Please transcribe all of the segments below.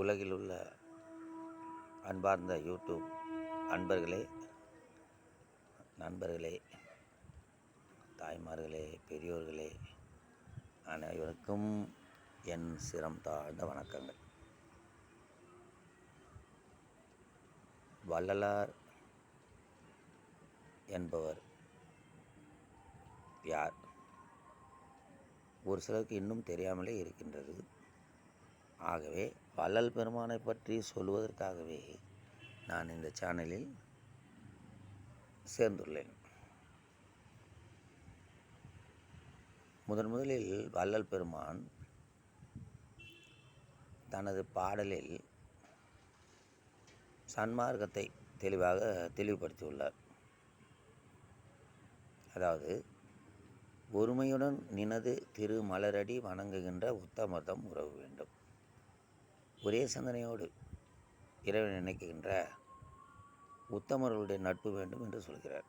உலகில் உள்ள அன்பார்ந்த யூடியூப் அன்பர்களே, நண்பர்களே, தாய்மார்களே, பெரியோர்களே, அனைவருக்கும் என் சிரம் தாழ்ந்த வணக்கங்கள். வள்ளலார் என்பவர் யார்? ஒரு சிலருக்கு இன்னும் தெரியாமலே இருக்கின்றது. ஆகவே வள்ளல் பெருமானை பற்றி சொல்வதற்காகவே நான் இந்த சேனலில் சேர்ந்துள்ளேன். முதலில் வள்ளல் பெருமான் தனது பாடலில் சன்மார்க்கத்தை தெளிவுபடுத்தியுள்ளார். அதாவது, ஒருமையுடன் நினது திரு மலரடி வணங்குகின்ற உத்தமதம் உறவு வேண்டும். ஒரே சிந்தனையோடு இறைவனை நினைக்கின்ற உத்தமர்களுடைய நட்பு வேண்டும் என்று சொல்கிறார்.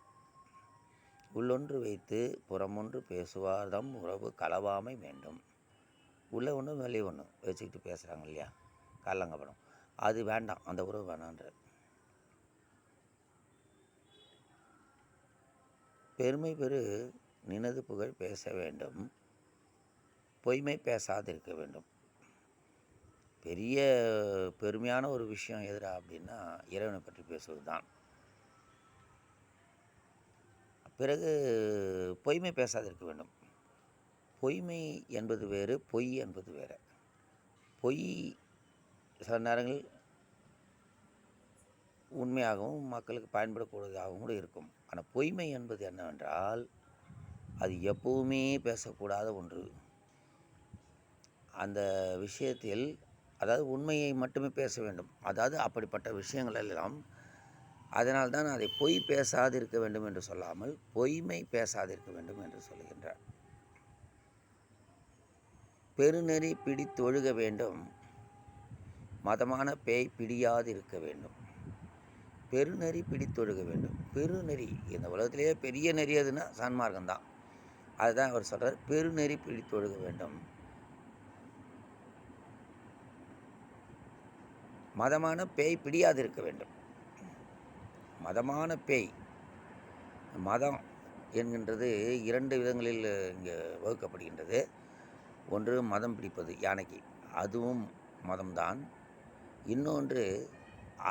உள்ளொன்று வைத்து புறமொன்று பேசுவார்தம் உறவு களவாமை வேண்டும். உள்ள ஒன்று வெளியே ஒன்று வச்சுக்கிட்டு பேசுகிறாங்க இல்லையா, கள்ளங்கப்படம், அது வேண்டாம், அந்த உறவு வேணான்றார். பெருமை பெரு நினது புகழ் பேச வேண்டும், பொய்மை பேசாதிருக்க வேண்டும். பெரிய பெருமையான ஒரு விஷயம் எதிரா அப்படின்னா இறைவனை பற்றி பேசுவது தான். பிறகு பொய்மை பேசாதிருக்க வேண்டும். பொய்மை என்பது வேறு, பொய் என்பது வேறு. பொய் சில நேரங்களில் உண்மையாகவும் மக்களுக்கு பயன்படக்கூடியதாகவும் கூட இருக்கும். ஆனால் பொய்மை என்பது என்னவென்றால், அது எப்பவுமே பேசக்கூடாத ஒன்று. அந்த விஷயத்தில் அதாவது உண்மையை மட்டுமே பேச வேண்டும். அதாவது அப்படிப்பட்ட விஷயங்கள் எல்லாம், அதனால்தான் அதை பொய் பேசாதிருக்க வேண்டும் என்று சொல்லாமல் பொய்மை பேசாதிருக்க வேண்டும் என்று சொல்கின்றார். பெருநெறி பிடித்தொழுக வேண்டும், மதமான பேய் பிடியாதிருக்க வேண்டும். பெருநெறி பிடித்தொழுக வேண்டும். பெருநெறி, இந்த உலகத்திலேயே பெரிய நெறி எதுன்னா சன்மார்க்கம்தான். அதுதான் அவர் சொல்கிறார், பெருநெறி பிடித்தொழுக வேண்டும், மதமான பேய் பிடியாதிருக்க வேண்டும். மதமான பேய், மதம் என்கின்றது இரண்டு விதங்களில் இங்கே வகுக்கப்படுகின்றது. ஒன்று மதம் பிடிப்பது, யானைக்கு, அதுவும் மதம்தான். இன்னொன்று,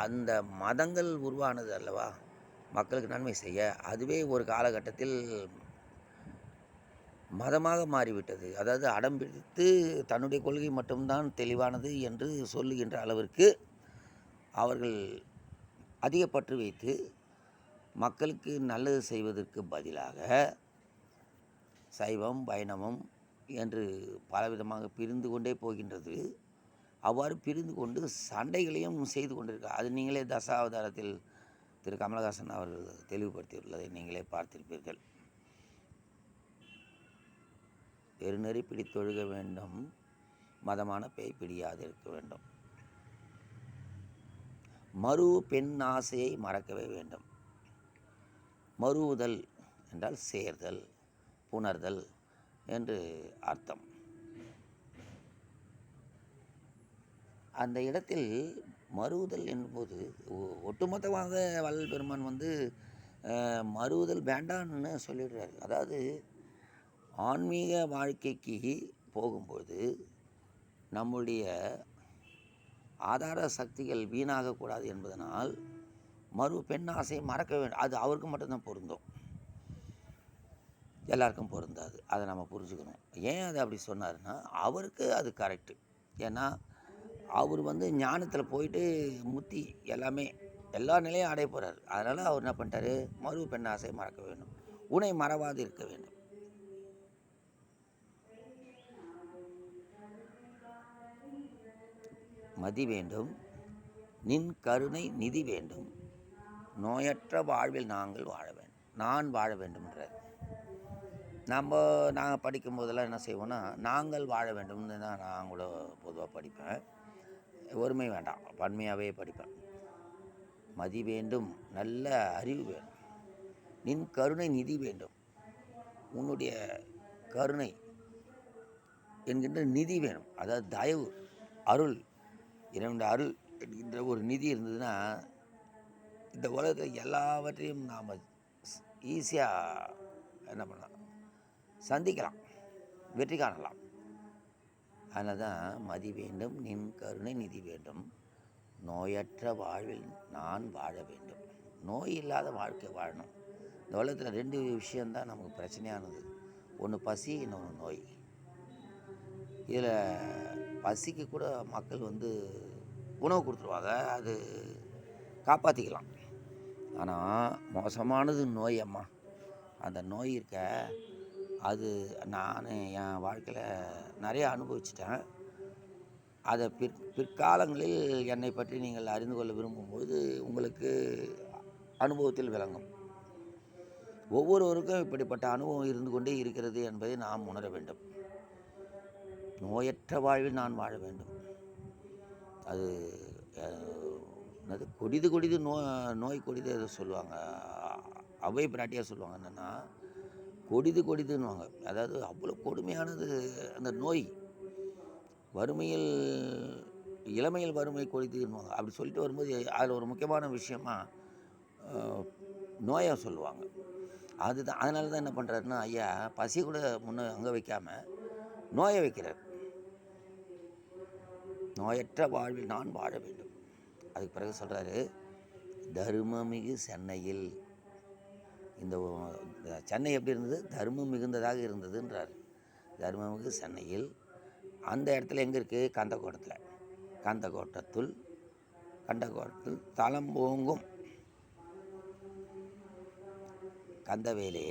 அந்த மதங்கள் உருவானது அல்லவா மக்களுக்கு நன்மை செய்ய, அதுவே ஒரு காலகட்டத்தில் மதமாக மாறிவிட்டது. அதாவது அடம் பிடித்து தன்னுடைய கொள்கை மட்டும்தான் தெளிவானது என்று சொல்லுகின்ற அளவிற்கு அவர்கள் அதிக பற்று வைத்து மக்களுக்கு நல்லது செய்வதற்கு பதிலாக சைவம் வைணவம் என்று பலவிதமாக பிரிந்து கொண்டே போகின்றது. அவ்வாறு பிரிந்து கொண்டு சண்டைகளையும் செய்து கொண்டிருக்கிறார். அது நீங்களே தசாவதாரத்தில் திரு கமலஹாசன் அவர்கள் தெளிவுபடுத்தியுள்ளதை நீங்களே பார்த்திருப்பீர்கள். பெருநெறி பிடித்தொழுக வேண்டும், மதமான பேய் பிடியாதிருக்க வேண்டும். மறு பெண் ஆசையை மறக்கவே வேண்டும். மறுவுதல் என்றால் சேர்தல், புணர்தல் என்று அர்த்தம். அந்த இடத்தில் மறுவுதல் என்பது ஒட்டுமொத்தமாக வள்ளல் பெருமான் மறுவுதல் வேண்டான்னு சொல்லிடுறாரு. அதாவது ஆன்மீக வாழ்க்கைக்கு போகும்போது நம்முடைய ஆதார சக்திகள் வீணாகக்கூடாது என்பதனால் பெண் ஆசையை மறக்க வேண்டும். அது அவருக்கு மட்டும்தான் பொருந்தும், எல்லாருக்கும் பொருந்தாது. அதை நம்ம புரிஞ்சுக்கணும். ஏன் அதை அப்படி சொன்னார்னா, அவருக்கு அது கரெக்டு. ஏன்னா அவர் ஞானத்தில் போயிட்டு முத்தி எல்லாமே எல்லா நிலையும் அடைய போகிறார். அதனால் அவர் என்ன பண்ணிட்டாரு, பெண் ஆசையை மறக்க வேண்டும், உன்னை மறவாது இருக்க வேண்டும். மதி வேண்டும், நின் கருணை நிதி வேண்டும், நோயற்ற வாழ்வில் நாங்கள் வாழ வேண்டும். நான் வாழ வேண்டும்ன்றார். நாங்கள் படிக்கும்போதெல்லாம் என்ன செய்வோன்னா, நாங்கள் வாழ வேண்டும்னு தான் நான் கூட பொதுவாக படிப்பேன். ஒருமை வேண்டாம், வன்மையாகவே படிப்பேன். மதி வேண்டும், நல்ல அறிவு வேண்டும், நின் கருணை நிதி வேண்டும், உன்னுடைய கருணை என்கின்ற நிதி வேணும். அதாவது தயவு, அருள், இறைவனுடைய அருள் என்கின்ற ஒரு நிதி இருந்ததுன்னா இந்த உலகத்தில் எல்லாவற்றையும் நாம் ஈஸியாக என்ன பண்ணலாம், சந்திக்கலாம், வெற்றி காணலாம். அதனால தான் மதி வேண்டும் நின் கருணை நிதி வேண்டும், நோயற்ற வாழ்வில் நான் வாழ வேண்டும். நோய் இல்லாத வாழ்க்கை வாழணும். இந்த உலகத்தில் 2 விஷயந்தான் நமக்கு பிரச்சனையானது. ஒன்று பசி, இன்னொன்று நோய். இதில் பசிக்கு கூட மக்கள் உணவு கொடுத்துருவாங்க, அது காப்பாற்றிக்கலாம். ஆனால் மோசமானது நோய் அம்மா. அந்த நோய் இருக்க, அது நான் என் வாழ்க்கையில் நிறைய அனுபவிச்சிட்டேன். அதை பிற்காலங்களில் என்னை பற்றி நீங்கள் அறிந்து கொள்ள விரும்பும்போது உங்களுக்கு அனுபவத்தில் விளங்கும். ஒவ்வொருவருக்கும் இப்படிப்பட்ட அனுபவம் இருந்து கொண்டே இருக்கிறது என்பதை நாம் உணர வேண்டும். நோயற்ற வாழ்வில் நான் வாழ வேண்டும். அது கொடிது நோய் கொடிது எதை சொல்லுவாங்க, அவை பிராட்டியாக சொல்லுவாங்க. என்னென்னா கொடிதுன்னுவாங்க. அதாவது அவ்வளோ கொடுமையானது அந்த நோய். வறுமையில் இளமையில் வறுமை கொடிதுன்னுவாங்க. அப்படி சொல்லிட்டு வரும்போது அதில் ஒரு முக்கியமான விஷயமா நோயை சொல்லுவாங்க. அதுதான். அதனால தான் என்ன பண்ணுறாருன்னா, ஐயா பசி கூட அங்கே வைக்காமல் நோயை வைக்கிறார். நோயற்ற வாழ்வில் நான் வாழ வேண்டும். அதுக்கு பிறகு சொல்கிறாரு, தர்மமிகு சென்னையில். இந்த சென்னை எப்படி இருந்தது? தர்மம் மிகுந்ததாக இருந்ததுன்றார். தர்மமிகு சென்னையில். அந்த இடத்துல எங்கே இருக்குது? கந்தக்கோட்டத்தில் தலம்போங்கும் கந்தவேலே,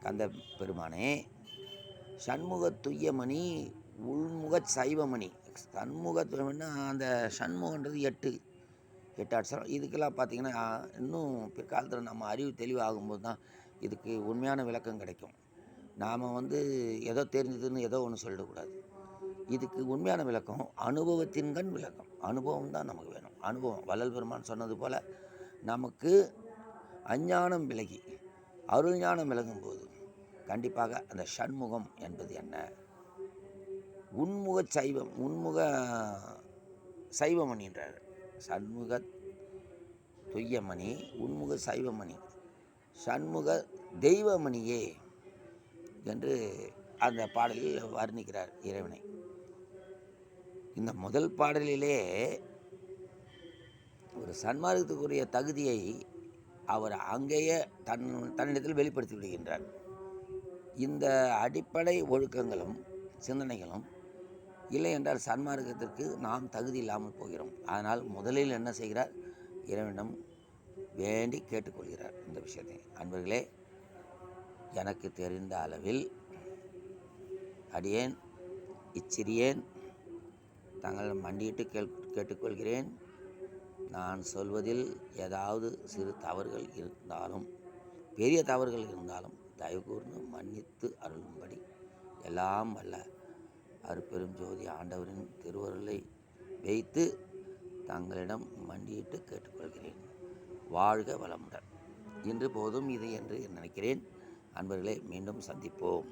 கந்த பெருமானே, சண்முக துய்யமணி உள்முக சைவமணி. சண்முகத்துவம்னா அந்த சண்முகன்றது 8 அட்சரம். இதுக்கெல்லாம் பார்த்திங்கன்னா இன்னும் பிற்காலத்தில் நம்ம அறிவு தெளிவாகும்போது தான் இதுக்கு உண்மையான விளக்கம் கிடைக்கும். நாம் ஏதோ தெரிஞ்சதுன்னு ஏதோ ஒன்று சொல்லிடக்கூடாது. இதுக்கு உண்மையான விளக்கம் அனுபவத்தின்கண் விளக்கம். அனுபவம் தான் நமக்கு வேணும். அனுபவம். வள்ளல் பெருமான் சொன்னது போல் நமக்கு அஞ்ஞானம் விலகி அருள் ஞானம் விலகும்போது கண்டிப்பாக அந்த ஷண்முகம் என்பது என்ன? உன்முக சைவமணின்றார். சண்முக துய்யமணி உன்முக சைவமணி சண்முக தெய்வமணியே என்று அந்த பாடலில் வர்ணிக்கிறார் இறைவனை. இந்த முதல் பாடலிலே ஒரு சன்மார்க்கத்துக்குரிய தகுதியை அவர் அங்கேயே தன்னிடத்தில் வெளிப்படுத்தி விடுகின்றார். இந்த அடிப்படை ஒழுக்கங்களும் சிந்தனைகளும் இல்லை என்றால் சன்மார்க்கத்திற்கு நாம் தகுதி இல்லாமல் போகிறோம். அதனால் முதலில் என்ன செய்கிறார்? இறைவனிடம் வேண்டி கேட்டுக்கொள்கிறார் இந்த விஷயத்தை. அன்பர்களே, எனக்கு தெரிந்த அளவில் அடியேன் இச்சிறியேன் தங்கள் மண்டியிட்டு கேட்டுக்கொள்கிறேன். நான் சொல்வதில் ஏதாவது சிறு தவறுகள் இருந்தாலும் பெரிய தவறுகள் இருந்தாலும் தயவு கூர்ந்து மன்னித்து அருளும்படி எல்லாம் வல்ல அருட்பெரும் ஜோதி ஆண்டவரின் திருவருளை வைத்து தங்களிடம் மண்டியிட்டு கேட்டுக்கொள்கிறேன். வாழ்க வளமுடன். இன்று போதும் இது என்று நினைக்கிறேன். அன்பர்களே, மீண்டும் சந்திப்போம்.